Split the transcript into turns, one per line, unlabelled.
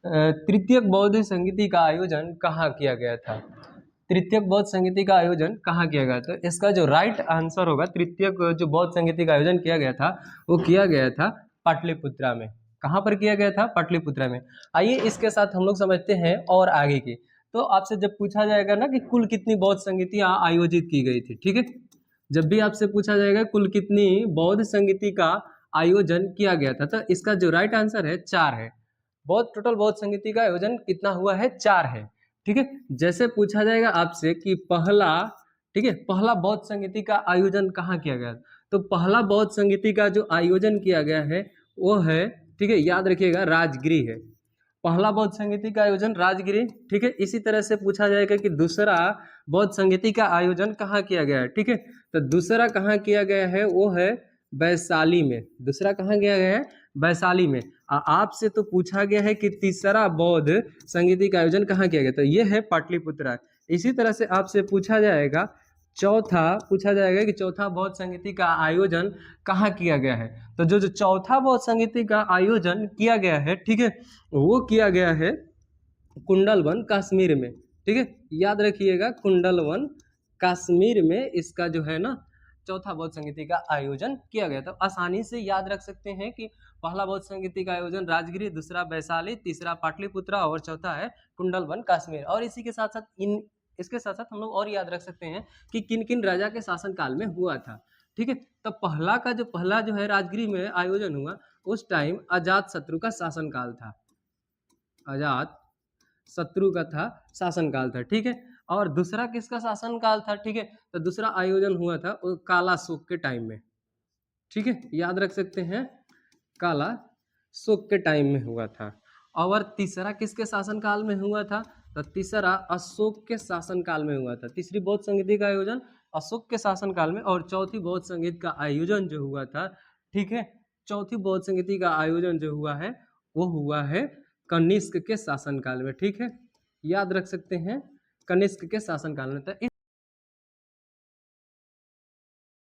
तृतीयक बौद्ध संगीति का आयोजन कहाँ किया गया था? तृतीयक बौद्ध संगीति का आयोजन कहाँ किया गया था? इसका जो राइट आंसर होगा, तृतीयक जो बौद्ध संगीति का आयोजन किया गया था वो किया गया था पाटलिपुत्रा में। कहाँ पर किया गया था? पाटलिपुत्रा में। आइए इसके साथ हम लोग समझते हैं और आगे की। तो आपसे जब पूछा जाएगा ना कि कुल कितनी बौद्ध संगीतियां आयोजित की गई थी, ठीक है, जब भी आपसे पूछा जाएगा कुल कितनी बौद्ध संगीति का आयोजन किया गया था, तो इसका जो राइट आंसर है 4 है। टोटल बौद्ध संगीति का आयोजन कितना हुआ है? 4 है। ठीक है, जैसे पूछा जाएगा आपसे कि पहला, ठीक है, पहला बौद्ध संगीति का आयोजन कहाँ किया गया, तो पहला बौद्ध संगीति का जो आयोजन किया गया है वो है, ठीक है, याद रखिएगा, राजगिरी है। पहला बौद्ध संगीति का आयोजन राजगिरी। ठीक है, इसी तरह से पूछा जाएगा कि दूसरा बौद्ध संगीति का आयोजन कहाँ किया गया है। ठीक है, तो दूसरा कहाँ किया गया है वो है वैशाली में। दूसरा कहाँ किया गया है? वैशाली में। आपसे तो पूछा गया है कि तीसरा बौद्ध संगीति का आयोजन कहाँ किया गया, तो ये है पाटलिपुत्रा। इसी तरह से आपसे पूछा जाएगा कि चौथा बौद्ध संगीति का आयोजन कहाँ किया गया है, तो जो चौथा बौद्ध संगीति का आयोजन किया गया है, ठीक है, वो किया गया है कुंडलवन कश्मीर में। ठीक है, याद रखिएगा, कुंडलवन कश्मीर में इसका जो है ना चौथा बौद्ध संगीति का आयोजन किया गया था। आसानी से याद रख सकते हैं कि पहला बौद्ध संगीति का आयोजन राजगिरी, दूसरा वैशाली, तीसरा पाटलिपुत्रा और चौथा है कुंडलवन कश्मीर। और इसी के साथ साथ इसके साथ साथ हम लोग और याद रख सकते हैं कि किन किन राजा के शासनकाल में हुआ था। ठीक है, तो पहला जो है राजगिरी में आयोजन हुआ, उस टाइम अजात शत्रु का शासनकाल था। अजात शत्रु का था शासनकाल था। ठीक है, और दूसरा किसका शासनकाल था? ठीक है, तो दूसरा आयोजन हुआ था काला शोक के टाइम में। ठीक है, याद रख सकते हैं, काला शोक के टाइम में हुआ था। और तीसरा किसके शासनकाल में हुआ था? तो तीसरा अशोक के शासनकाल में हुआ था। तीसरी बौद्ध संगीति का आयोजन अशोक के शासनकाल में। और चौथी बौद्ध संगीत का आयोजन जो हुआ था, ठीक है, चौथी बौद्ध संगीति का आयोजन जो हुआ है वो हुआ है कनिष्क के शासनकाल में। ठीक है, याद रख सकते हैं, कनिष्क के शासनकाल में। तो